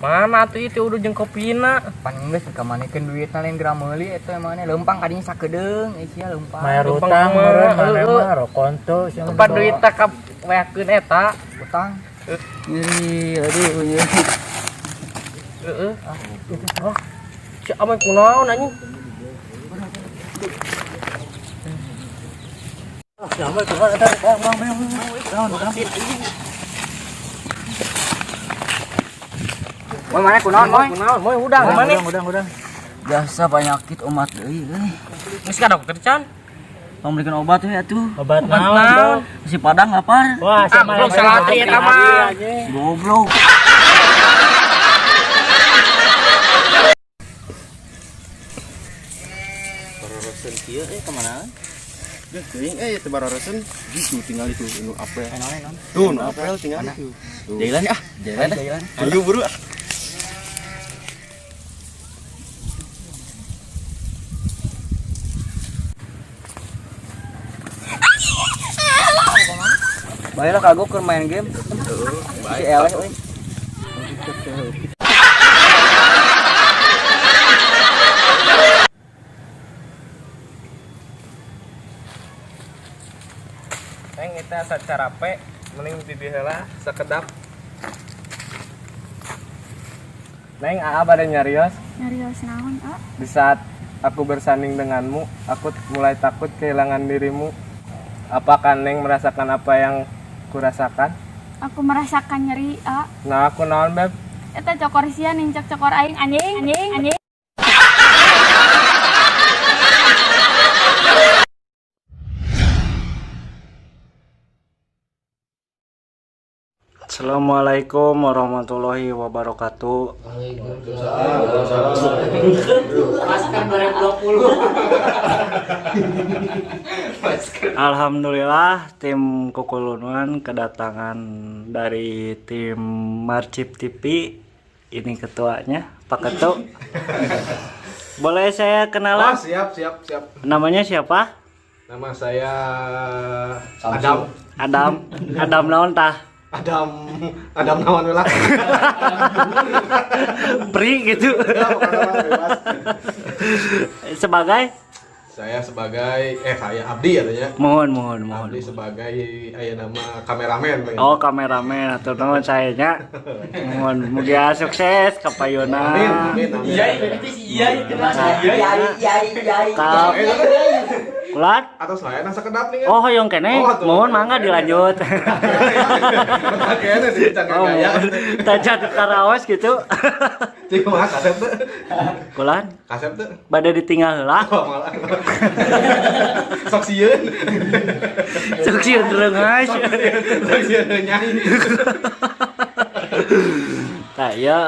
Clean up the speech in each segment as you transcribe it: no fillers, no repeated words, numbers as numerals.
Mana tuh itu udah jeung kopina. Pan geus kamanikeun duitna lain grameuli eta emangna leumpang kadinya sakedeung sia leumpang. Mayar utang meureun maneh mah rokonto sia. Tempat duit tak weakeun eta. Utang. Nyeri, aduh nyeri. Heeh. Oh. Si amai kunaon anjing? Sampai tuh ada bang. Moy mana kunaon moy? Moy udang mana? Udang. Jasa penyakit umat deui euy. Geus ka dokter can? Pemberikan obat we atuh. Obat naon? Si Padang lapar. Wah, Belum salah eta mah. Goblok. Barorosen kieu kemana? Geus teuing teu barorosen gitu tinggal itu nu apel. Tuh nu apel tinggal itu. Jailan ah, jailan. Ayo buru. Baiklah kagok keur main game. Si eleh euy. Neng eta sacara pe mending di heula sakedap. Neng aa bade nyarios. Nyarios naon, A? Di saat aku bersanding denganmu, aku mulai takut kehilangan dirimu. Apakah Neng merasakan apa yang kurasakan? Aku merasakan nyeri, A. Nah, aku naon, Beb? Eta cokor sia nincak cokor aing anjing. Assalamualaikum warahmatullahi wabarakatuh. Alhamdulillah tim Kukulunuan kedatangan dari tim Marcip TV. Ini ketuanya Pak Ketu. Boleh saya kenalan? Siap. Namanya siapa? Nama saya Adam naon tah? Adam naon we lah. Pri gitu. Sebagai Saya Abdi katanya. mohon. Abdi sebagai aya nama kameramen. Oh, kameramen atau naon sayanya. Mohon mugia sukses ka payuna. Amin. Iya. Kulat. Atau saya nasa kedap nih Oh, hoyong kene. Mohon mangga dilanjut. Kayaknya sih cangkang Oh, gaya. tajat karaos gitu. Cik mah kasep tuh. Kulat. Kasep tuh. Bade ditinggal heula. Oh, malah. Sok sieun. Sok sieun reungas. Sok sieun nyanyi. Tah ya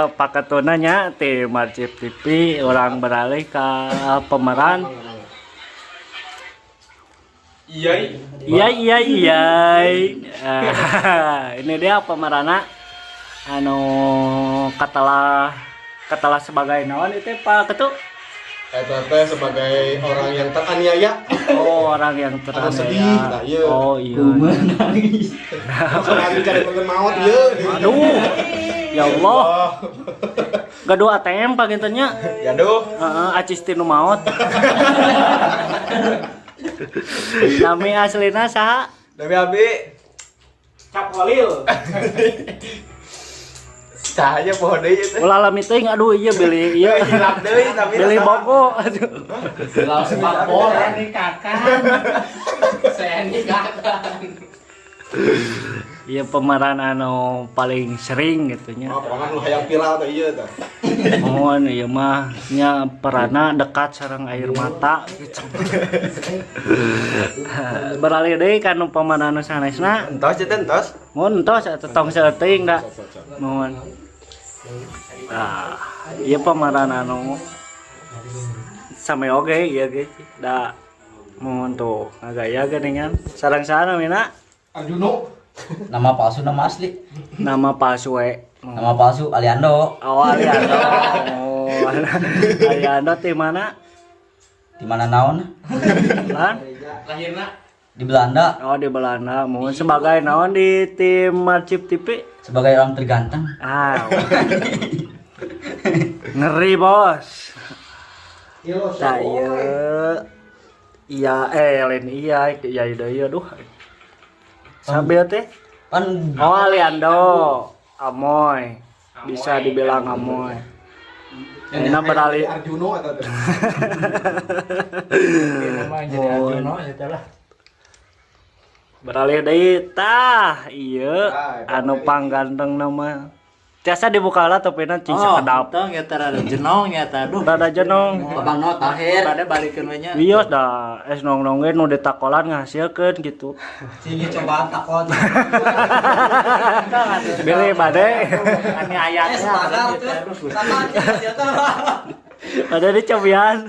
Pak Ketuna nya tim Marcip TV orang beralih ke pemeran. Iya. Ini dia pemeranna anu katalah sebagai naon itu Pak Ketu? Eta teh sebagai orang yang teraniaya. Oh, orang yang Anu sedih, tah ieu. Oh iya. Nangis. Soalnya cari pengen maut ieu. Aduh. Ya Allah. Gaduh ATM pagintennya. Gaduh. Heeh, acis tinu maot. Nami aslina saha? Demi abi. Cap Walil. Cahaya pohon deui teh. Ulah lami teuing aduh ieu beli ieu. Hilap deui tapi Beli bogo. Aduh. Lawan sepak bola nih Saya ini kakak. Iya pemeran anu paling sering gitunya. Oh, pokoknya lu hayang viral teh ieu teh. Mohon ieu mah nya peranna dekat sareng air mata gitu. Beralih deui ka nu pemeran anu sanesna. Entos teh entos. Mohon entos atuh tong seuting da. Mohon. Nah, ieu pemeran anu same oge ieu ge da mohon tuh ngagaya geuningan sareng-sareng mina. Arjuno. Nama palsu, nama asli. Nama palsu we. Nama palsu Aliando. Oh, Aliando. Oh, Aliando di mana? Di mana naon? Lan? Di Belanda Oh di Belanda. Mohon sebagai naon di tim Marcip TV. sebagai orang terganteng. Ah. Ngeri bos. Nah iya lain iya aduh. Sambil teh. Kan Oh Aliando, Amoy, bisa dibilang Amoy. Enak beralih. Arjuno atau Beralih deui tah ieu anu pangganteng nama. Tiasa dibuka lah topena cing sakedap. Tong ya tara jenong ya tah aduh. Rada jenong. Babang no tahir. Pada balikeun we nya. Wios dah es nong-nong ge nu ditakolan ngahasilkeun gitu. Sini coba takon. Bere bade. Ani ayatnya. Ada di cobian.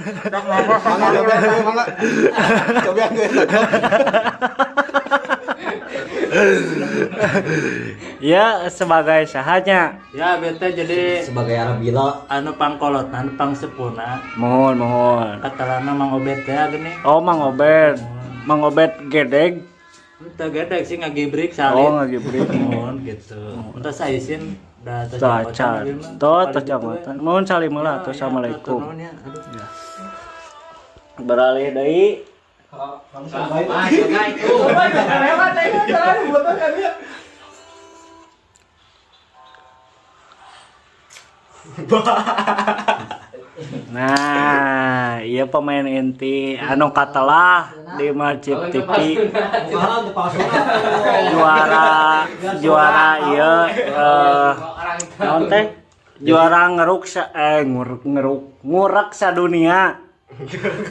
mangga. Coba gue. Ya sebagai sahanya. Ya bete jadi Sebagai Arabila anu pangkolot anu pangsepuna. Mohon. Katalana Mang Obed teh gini. Oh Mang Obed. Mang Obed gedeg. Teu gedek sih ngagibrik salin. Oh ngagibrik. Mohon gitu. Entah saisin da tos Baca. Tuh terjamatan. Mohon salim lah. Assalamualaikum. Beralih dari Nah, iya pemain inti anu katelah di Marcip TV juara iya naon teh juara ngurek sadunia.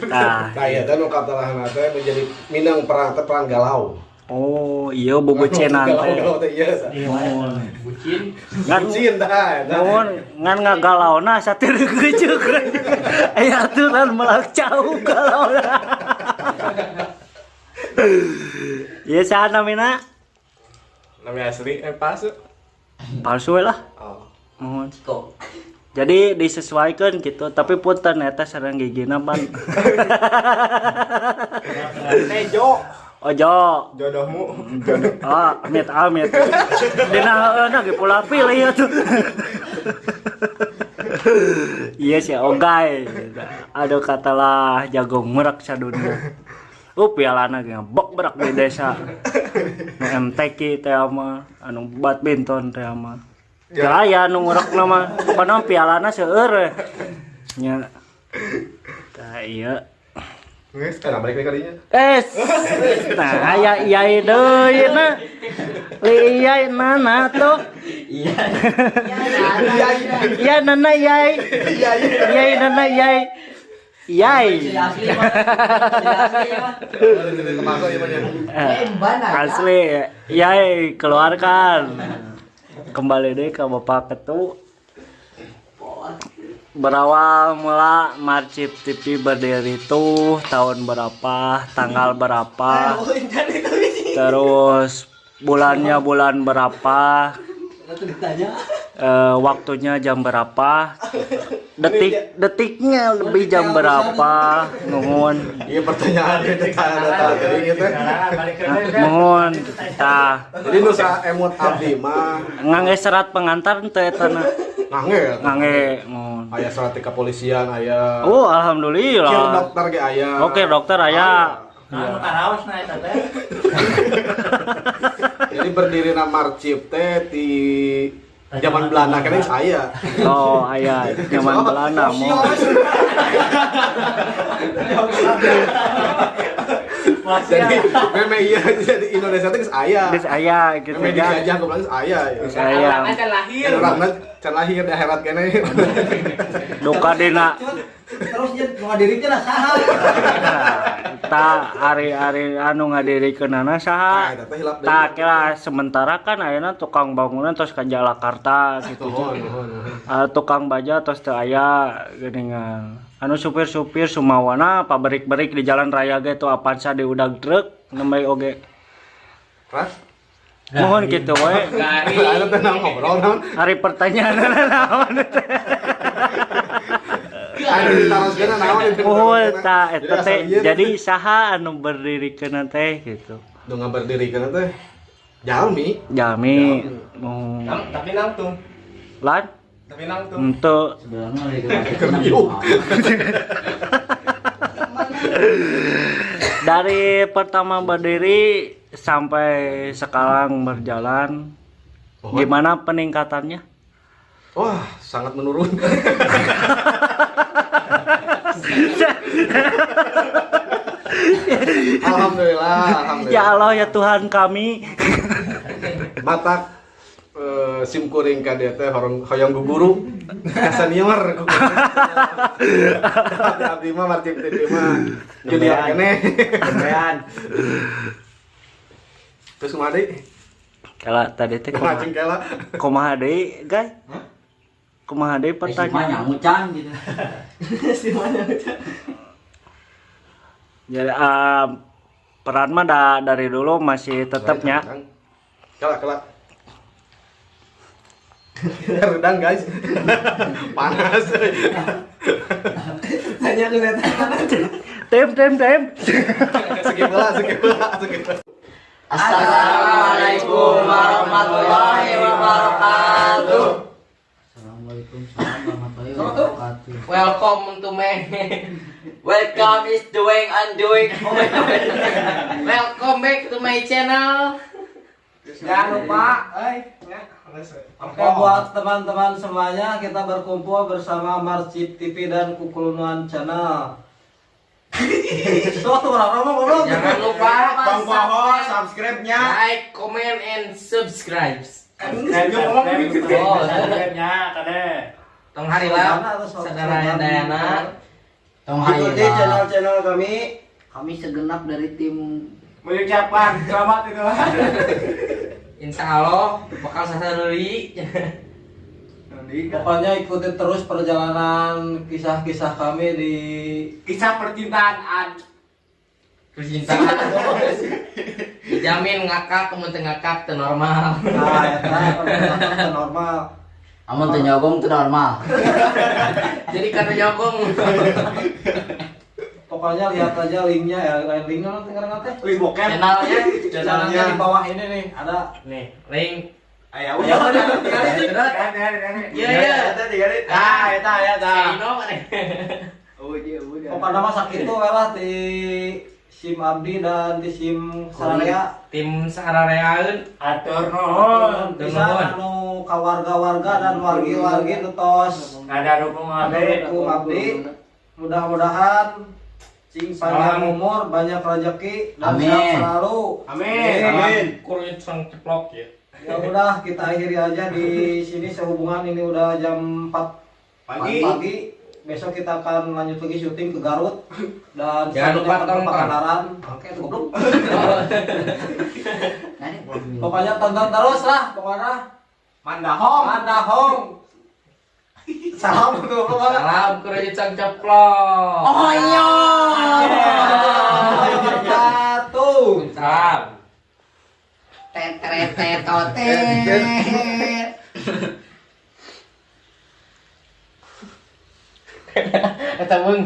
Nah, Kayak teh nu katalahan teh menjadi minang perang galau. oh iya bobocenan teh. Galau teh iya. Ngan Bucin tah. naon ngan ngagalauna satir geuceuk. Aya aturan melak jauh galauna. Ieu saha namina? Nama asli palsu. Palsu we lah. Oh. Mohon. Jadi disesuaikan gitu, tapi punten eta sareng gigina pan. Tejo. Ojo. Jodohmu. Amit. Dina heuna ge pula pilih ya tuh. Iya sih ogay. Aduh katalah jago merak sadunia. Pialana ge bok berak di desa. Nu MTQ teh mah, anu badminton teh mah. Ya aya nu ngurek nama panaon pialana seueur. Nya. Tah ieu. Geus kana balik kalinya. Nah aya iai deui na. Li iai nana tuh. Iya nana iai. Iai nana iai. Iai. Asli iai keluarkan. Kembali deh ke Bapak Ketu. Berawal mula Marcip TV berdiri itu tahun berapa, tanggal berapa, terus bulannya bulan berapa, waktunya jam berapa, detiknya lebih jam berapa, nuhun. Iya pertanyaan itu tadi gitu. Mohon tah. Jadi nusa emot abdi mah Ngangge serat pengantar teu eta na. Ngangge mohon. Aya surat kepolisian aya. Oh alhamdulillah. Kir dokter ge aya. Oke dokter aya. Anu karaos na eta teh. Jadi berdiri na Marcip teh di zaman Belanda kan saya. Oh aya zaman Belanda mau. Jadi memang iya jadi Indonesia teh saya. Geus aya gitu Memang ya. dijajah ke Belanda saya. Saya Urangna can lahir di akhirat kene. duka dina terus nya ngadirikeun lah saha. ta hari-hari anu ngadirikeunana saha? Eta teh hilap deui. Tak kira sementara kan ayeuna tukang bangunan tos ka Jakarta gitu. Tukang baja tos teu aya geuningan. Anu supir-supir sumawana pabrik-brik di jalan raya ge tuh Avanza di udag truk nembe oge. Ras. Mohon gitu we. Anu teh ngobrol naon? Hari pertanyaan naon teh? Anu ditaroskeun naon itu. Oh, eta teh jadi saha anu berdirikeun teh gitu. Nu ngaberdirikeun teh Jalmi. Jami. Oh. Tapi nangtung. Lan Tapi nangtung. untuk Sebenarnya lagi Kriuk. dari pertama berdiri sampai sekarang berjalan, gimana peningkatannya? Wah, sangat menurun. Alhamdulillah, alhamdulillah. Ya Allah ya Tuhan kami. Matak sim kuring ka dieu teh hoyong guguru ka senior ku. Abdi mah marcip teh mah junior keneh. Terus kumaha deui? Kala tadi teh Macing kala. kumaha deui, guys? Kumaha deui pertanyaan? nyamucan gitu. Jadi peran mah dari dulu masih tetapnya. Kala. Redang guys. Panas. Hanya lu lihat. Tem. Skip lah. Assalamualaikum warahmatullahi wabarakatuh. Assalamualaikum warahmatullahi wabarakatuh. Welcome to me. Welcome is doing undoing. Welcome back to my channel. Jangan lupa, Oke, buat teman-teman semuanya, kita berkumpul bersama Marcip TV dan Kukulunuan Channel. Suatu orang ngomong. Jangan lupa Bang Poho subscribe-nya. like, comment, and subscribe. Subscribe-nya kade. Tong harilah, saudara Dayana. Tong Ikuti harilah. channel-channel kami. Kami segenap dari tim. Mengucapkan selamat itu. Insya Allah bakal sasaduri. Pokoknya ikuti terus perjalanan kisah-kisah kami di Kisah percintaan. Percintaan. Dijamin ngakak, kemun teu ngakak teu normal. normal. Amun teu nyogong teu normal. Jadi karena nyogong. Pokoknya lihat aja linknya ya, linknya nanti ngerti teh. Wih bokep. Channelnya Di bawah ini nih ada. Nih. link. Ayo. Ya udah, Iya. Ino mana? Pokoknya mah sakit tuh lah di SIM Abdi dan di SIM Sararea. Tim sarareaeun. Atur nuhun. Bisa anu ka warga-warga dan wargi-wargi tos Ada dukung abdi. Assalamualaikum Abdi. Mudah-mudahan panjang umur, banyak rezeki dan Amin. sehat selalu. Amin. Kulit sang ceplok ya. Ya udah kita akhiri aja di sini sehubungan ini udah jam 4 pagi. Besok kita akan lanjut lagi syuting ke Garut dan Jangan lupa selanjutnya ke tonton. Pangandaran. Oke, goblok. Pokoknya tonton terus lah, pokoknya. Mandahong. Salam untuk pokoknya. Salam kulit sang ceplok. Oh iya. Satu. Salam. Eta beung.